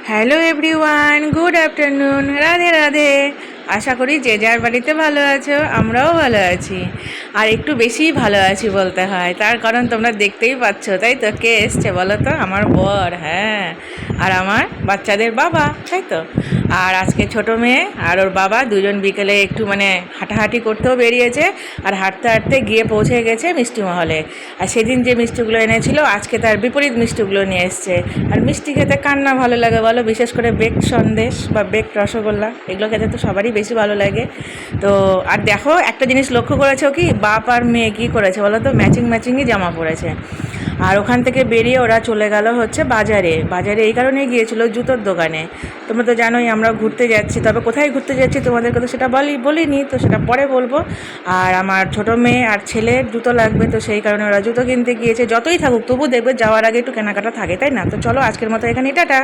Hello everyone, good afternoon, Radhe Radhe. আশা করি যে যার বাড়িতে ভালো আছো, আমরাও ভালো আছি। আর একটু বেশিই ভালো আছি বলতে হয়, তার কারণ তোমরা দেখতেই পাচ্ছ, তাই তো? কে এসছে বলো তো? আমার বর, হ্যাঁ। আর আমার বাচ্চাদের বাবা, তাই তো? আর আজকে ছোট মেয়ে আর ওর বাবা দুজন বিকেলে একটু হাঁটাহাঁটি করতেও বেরিয়েছে। আর হাঁটতে হাঁটতে গিয়ে পৌঁছে গেছে মিষ্টি মহলে। আর সেদিন যে মিষ্টিগুলো এনেছিল, আজকে তার বিপরীত মিষ্টিগুলো নিয়ে এসছে। আর মিষ্টি খেতে কার না ভালো লাগে বলো? বিশেষ করে বেকড সন্দেশ বা বেকড রসগোল্লা, এগুলো খেতে তো সবারই বেশি ভালো লাগে। তো আর দেখো, একটা জিনিস লক্ষ্য করেছো কি? বাপ আর মেয়ে কী করেছে বলো তো? ম্যাচিংই জামা পরেছে। আর ওখান থেকে বেরিয়ে ওরা চলে গেল হচ্ছে বাজারে। বাজারে এই কারণে গিয়েছিল, জুতোর দোকানে। তোমরা তো জানোই আমরা ঘুরতে যাচ্ছি, তবে কোথায় ঘুরতে যাচ্ছি তোমাদেরকে তো সেটা বলিনি, তো সেটা পরে বলবো। আর আমার ছোট মেয়ে আর ছেলের জুতো লাগবে, তো সেই কারণে ওরা জুতো কিনতে গিয়েছে। যতই থাকুক তবু দেখবে যাওয়ার আগে একটু কেনাকাটা থাকে, তাই না? তো চলো আজকের মতো এখানে টাটা।